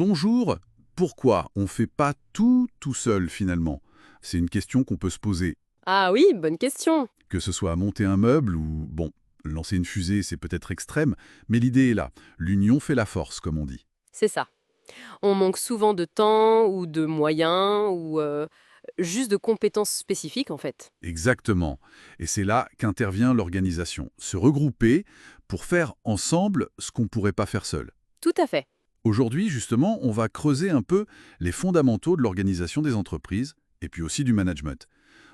Bonjour, pourquoi on ne fait pas tout seul finalement? C'est une question qu'on peut se poser. Ah oui, bonne question. Que ce soit monter un meuble ou, bon, lancer une fusée, c'est peut-être extrême, mais l'idée est là. L'union fait la force, comme on dit. C'est ça. On manque souvent de temps ou de moyens ou juste de compétences spécifiques en fait. Exactement. Et c'est là qu'intervient l'organisation. Se regrouper pour faire ensemble ce qu'on ne pourrait pas faire seul. Tout à fait. Aujourd'hui, justement, on va creuser un peu les fondamentaux de l'organisation des entreprises et puis aussi du management.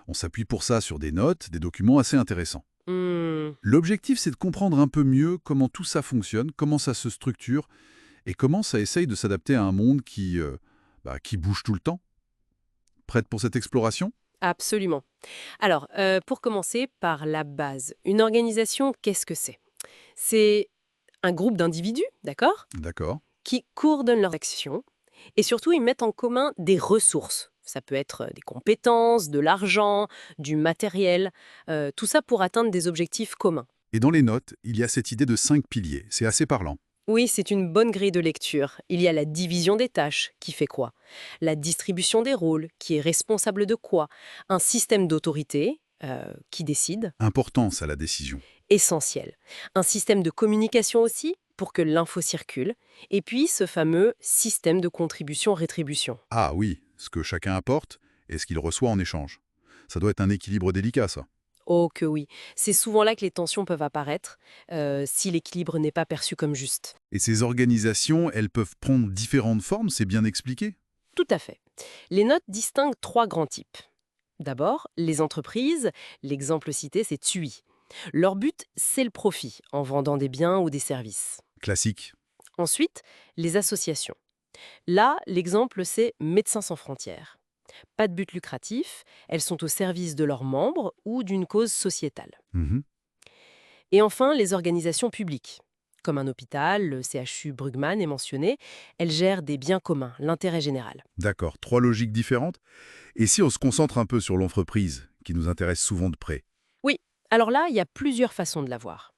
On s'appuie pour ça sur des notes, des documents assez intéressants. Hmm. L'objectif, c'est de comprendre un peu mieux comment tout ça fonctionne, comment ça se structure et comment ça essaye de s'adapter à un monde qui bouge tout le temps. Prête pour cette exploration? Absolument. Alors, pour commencer par la base, une organisation, qu'est-ce que c'est? C'est un groupe d'individus, d'accord, D'accord. qui coordonnent leurs actions et surtout ils mettent en commun des ressources. Ça peut être des compétences, de l'argent, du matériel, tout ça pour atteindre des objectifs communs. Et dans les notes, il y a cette idée de 5 piliers. C'est assez parlant. Oui, c'est une bonne grille de lecture. Il y a la division des tâches, qui fait quoi? La distribution des rôles, qui est responsable de quoi? Un système d'autorité, qui décide, Importance à la décision. essentiel. Un système de communication aussi, pour que l'info circule. Et puis, ce fameux système de contribution-rétribution. Ah oui, ce que chacun apporte et ce qu'il reçoit en échange. Ça doit être un équilibre délicat, ça. Oh que oui, c'est souvent là que les tensions peuvent apparaître, si l'équilibre n'est pas perçu comme juste. Et ces organisations, elles peuvent prendre différentes formes, c'est bien expliqué? Tout à fait. Les notes distinguent trois grands types. D'abord, les entreprises, l'exemple cité c'est TUI. Leur but, c'est le profit, en vendant des biens ou des services. Classique. Ensuite, les associations. Là, l'exemple c'est Médecins sans frontières. Pas de but lucratif, elles sont au service de leurs membres ou d'une cause sociétale. Mhm. Et enfin, les organisations publiques. Comme un hôpital, le CHU Brugman est mentionné, elles gèrent des biens communs, l'intérêt général. D'accord, trois logiques différentes. Et si on se concentre un peu sur l'entreprise, qui nous intéresse souvent de près? Oui, alors là, il y a plusieurs façons de la voir.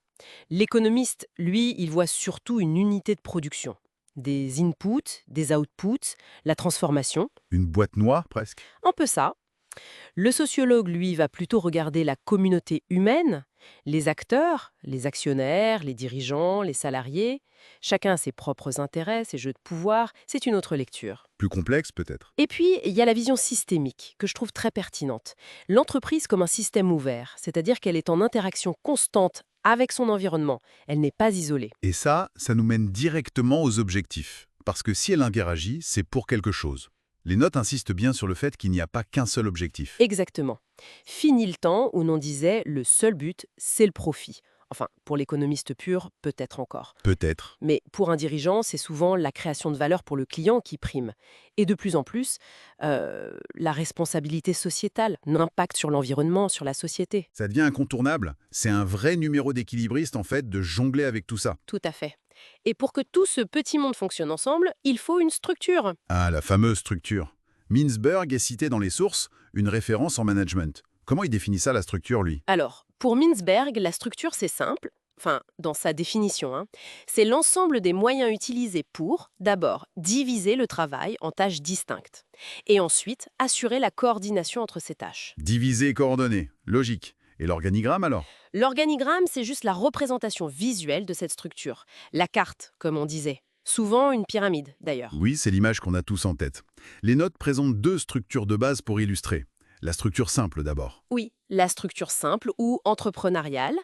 L'économiste, lui, il voit surtout une unité de production. Des inputs, des outputs, la transformation, Une boîte noire, presque? un peu ça. Le sociologue, lui, va plutôt regarder la communauté humaine, les acteurs, les actionnaires, les dirigeants, les salariés. Chacun a ses propres intérêts, ses jeux de pouvoir, c'est une autre lecture. Plus complexe, peut-être? Et puis, il y a la vision systémique, que je trouve très pertinente. L'entreprise comme un système ouvert, c'est-à-dire qu'elle est en interaction constante avec son environnement, elle n'est pas isolée. Et ça nous mène directement aux objectifs. Parce que si elle interagit, c'est pour quelque chose. Les notes insistent bien sur le fait qu'il n'y a pas qu'un seul objectif. Exactement. Fini le temps où l'on disait le seul but, c'est le profit. Enfin, pour l'économiste pur, peut-être encore. Peut-être. Mais pour un dirigeant, c'est souvent la création de valeur pour le client qui prime. Et de plus en plus, la responsabilité sociétale, l'impact sur l'environnement, sur la société. Ça devient incontournable. C'est un vrai numéro d'équilibriste, en fait, de jongler avec tout ça. Tout à fait. Et pour que tout ce petit monde fonctionne ensemble, il faut une structure. Ah, la fameuse structure. Mintzberg est cité dans les sources, une référence en management. Comment il définit ça, la structure, lui? Alors, pour Mintzberg, la structure, c'est simple. Enfin, dans sa définition, hein. C'est l'ensemble des moyens utilisés pour, d'abord, diviser le travail en tâches distinctes, et ensuite, assurer la coordination entre ces tâches. Diviser et coordonner. Logique. Et l'organigramme, alors? L'organigramme, c'est juste la représentation visuelle de cette structure. La carte, comme on disait. Souvent une pyramide, d'ailleurs. Oui, c'est l'image qu'on a tous en tête. Les notes présentent deux structures de base pour illustrer. La structure simple, d'abord. Oui, la structure simple ou entrepreneuriale,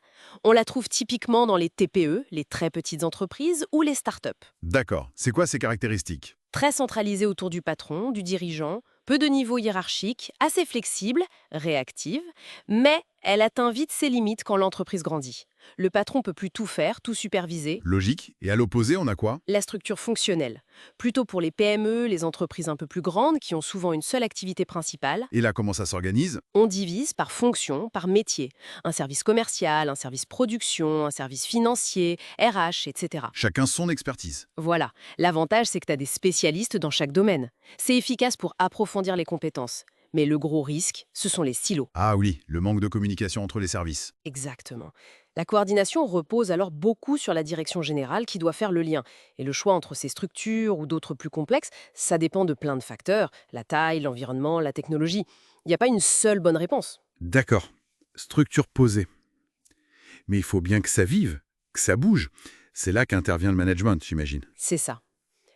on la trouve typiquement dans les TPE, les très petites entreprises, ou les startups. D'accord. C'est quoi ces caractéristiques? Très centralisée autour du patron, du dirigeant, peu de niveau hiérarchique, assez flexible, réactive, mais elle atteint vite ses limites quand l'entreprise grandit. Le patron peut plus tout faire, tout superviser. Logique. Et à l'opposé, on a quoi? La structure fonctionnelle, plutôt pour les PME, les entreprises un peu plus grandes qui ont souvent une seule activité principale, Et là, comment ça s'organise? on divise par fonction, par métier. Un service commercial, un service production, un service financier, RH, etc. Chacun son expertise. Voilà. L'avantage, c'est que tu as des spécialistes dans chaque domaine. C'est efficace pour approfondir les compétences. Mais le gros risque, ce sont les silos. Ah oui, le manque de communication entre les services. Exactement. La coordination repose alors beaucoup sur la direction générale qui doit faire le lien. Et le choix entre ces structures ou d'autres plus complexes, ça dépend de plein de facteurs, la taille, l'environnement, la technologie. Il n'y a pas une seule bonne réponse. D'accord. Structure posée. Mais il faut bien que ça vive, que ça bouge. C'est là qu'intervient le management, j'imagine. C'est ça.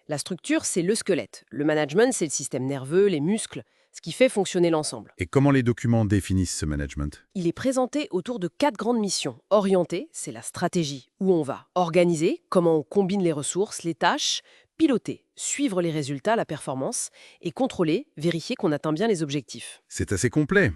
La structure, c'est le squelette. Le management, c'est le système nerveux, les muscles, ce qui fait fonctionner l'ensemble. Et comment les documents définissent ce management? Il est présenté autour de 4 grandes missions. Orienter, c'est la stratégie, où on va. Organiser, comment on combine les ressources, les tâches. Piloter, suivre les résultats, la performance. Et contrôler, vérifier qu'on atteint bien les objectifs. C'est assez complet.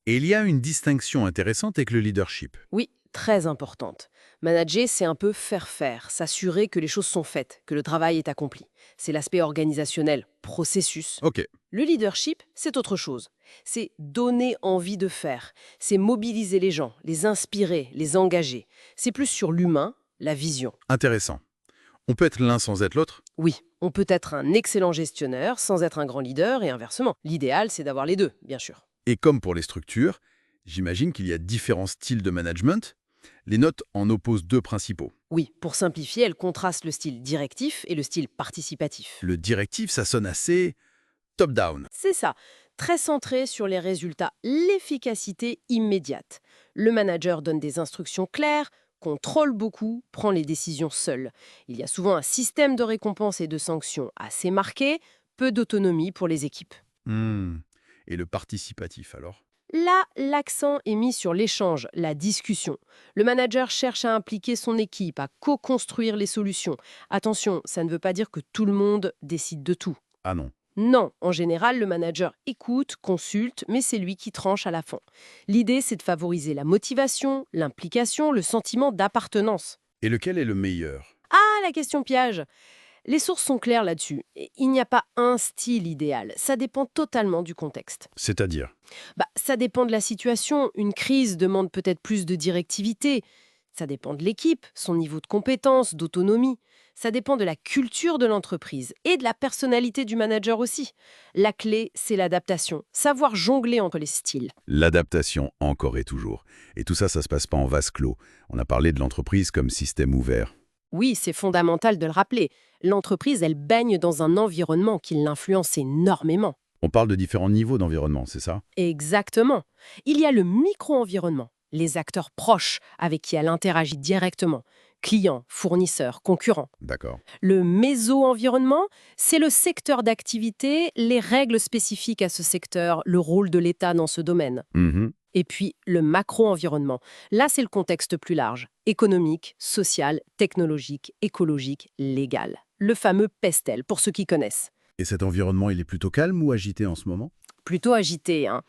Et il y a une distinction intéressante avec le leadership. Oui, très importante. Manager, c'est un peu faire, s'assurer que les choses sont faites, que le travail est accompli. C'est l'aspect organisationnel, processus. Ok. Le leadership, c'est autre chose. C'est donner envie de faire. C'est mobiliser les gens, les inspirer, les engager. C'est plus sur l'humain, la vision. Intéressant. On peut être l'un sans être l'autre? Oui, on peut être un excellent gestionnaire sans être un grand leader et inversement. L'idéal, c'est d'avoir les deux, bien sûr. Et comme pour les structures, j'imagine qu'il y a différents styles de management. Les notes en opposent deux principaux. Oui, pour simplifier, elle contraste le style directif et le style participatif. Le directif, ça sonne assez top-down. C'est ça, très centré sur les résultats, l'efficacité immédiate. Le manager donne des instructions claires, contrôle beaucoup, prend les décisions seul. Il y a souvent un système de récompenses et de sanctions assez marqué, peu d'autonomie pour les équipes. Hmm. Et le participatif, alors? Là, l'accent est mis sur l'échange, la discussion. Le manager cherche à impliquer son équipe, à co-construire les solutions. Attention, ça ne veut pas dire que tout le monde décide de tout. Ah non. Non, en général, le manager écoute, consulte, mais c'est lui qui tranche à la fin. L'idée, c'est de favoriser la motivation, l'implication, le sentiment d'appartenance. Et lequel est le meilleur? Ah, la question piège. Les sources sont claires là-dessus. Et il n'y a pas un style idéal. Ça dépend totalement du contexte. C'est-à-dire? Ça dépend de la situation. Une crise demande peut-être plus de directivité. Ça dépend de l'équipe, son niveau de compétence, d'autonomie. Ça dépend de la culture de l'entreprise et de la personnalité du manager aussi. La clé, c'est l'adaptation. Savoir jongler entre les styles. L'adaptation, encore et toujours. Et tout ça, ça se passe pas en vase clos. On a parlé de l'entreprise comme système ouvert. Oui, c'est fondamental de le rappeler. L'entreprise, elle baigne dans un environnement qui l'influence énormément. On parle de différents niveaux d'environnement, c'est ça? Exactement. Il y a le micro-environnement, les acteurs proches avec qui elle interagit directement, clients, fournisseurs, concurrents. D'accord. Le méso-environnement, c'est le secteur d'activité, les règles spécifiques à ce secteur, le rôle de l'État dans ce domaine. Mhm. Et puis le macro-environnement. Là, c'est le contexte plus large, économique, social, technologique, écologique, légal. Le fameux PESTEL, pour ceux qui connaissent. Et cet environnement, il est plutôt calme ou agité en ce moment? Plutôt agité, hein.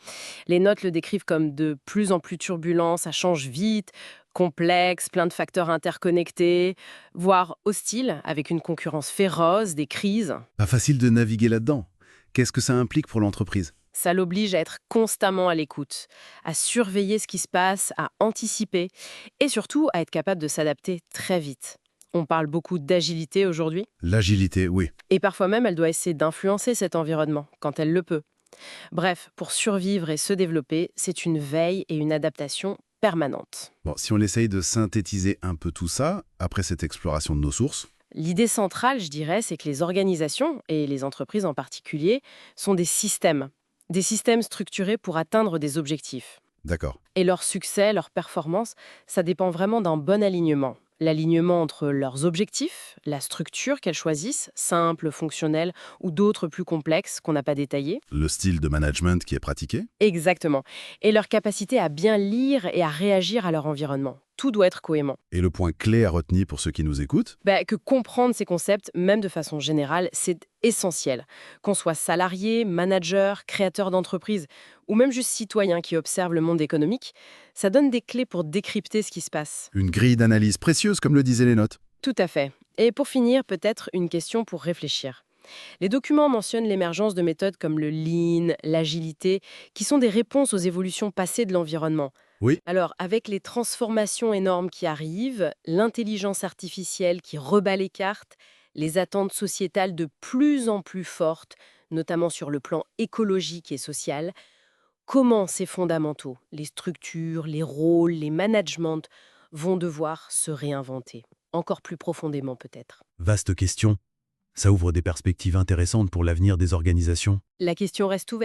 Les notes le décrivent comme de plus en plus turbulent, ça change vite, complexe, plein de facteurs interconnectés, voire hostile, avec une concurrence féroce, des crises. Pas facile de naviguer là-dedans. Qu'est-ce que ça implique pour l'entreprise? Ça l'oblige à être constamment à l'écoute, à surveiller ce qui se passe, à anticiper et surtout à être capable de s'adapter très vite. On parle beaucoup d'agilité aujourd'hui L'agilité, oui. et parfois même elle doit essayer d'influencer cet environnement quand elle le peut. Bref, pour survivre et se développer, c'est une veille et une adaptation permanente. Bon, si on essaye de synthétiser un peu tout ça, après cette exploration de nos sources, L'idée centrale, je dirais, c'est que les organisations, et les entreprises en particulier, sont des systèmes. Des systèmes structurés pour atteindre des objectifs. d'accord. Et leur succès, leur performance, ça dépend vraiment d'un bon alignement. L'alignement entre leurs objectifs, la structure qu'elles choisissent, simple, fonctionnelle, ou d'autres plus complexes qu'on n'a pas détaillées. Le style de management qui est pratiqué? Exactement. Et leur capacité à bien lire et à réagir à leur environnement. Tout doit être cohérent. Et le point clé à retenir pour ceux qui nous écoutent? Que comprendre ces concepts, même de façon générale, c'est essentiel. Qu'on soit salarié, manager, créateur d'entreprise, ou même juste citoyen qui observe le monde économique, ça donne des clés pour décrypter ce qui se passe. Une grille d'analyse précieuse, comme le disaient les notes. Tout à fait. Et pour finir, peut-être une question pour réfléchir. Les documents mentionnent l'émergence de méthodes comme le lean, l'agilité, qui sont des réponses aux évolutions passées de l'environnement. Oui. Alors, avec les transformations énormes qui arrivent, l'intelligence artificielle qui rebat les cartes, les attentes sociétales de plus en plus fortes, notamment sur le plan écologique et social, comment ces fondamentaux, les structures, les rôles, les managements, vont devoir se réinventer, encore plus profondément peut-être. Vaste question. Ça ouvre des perspectives intéressantes pour l'avenir des organisations. La question reste ouverte.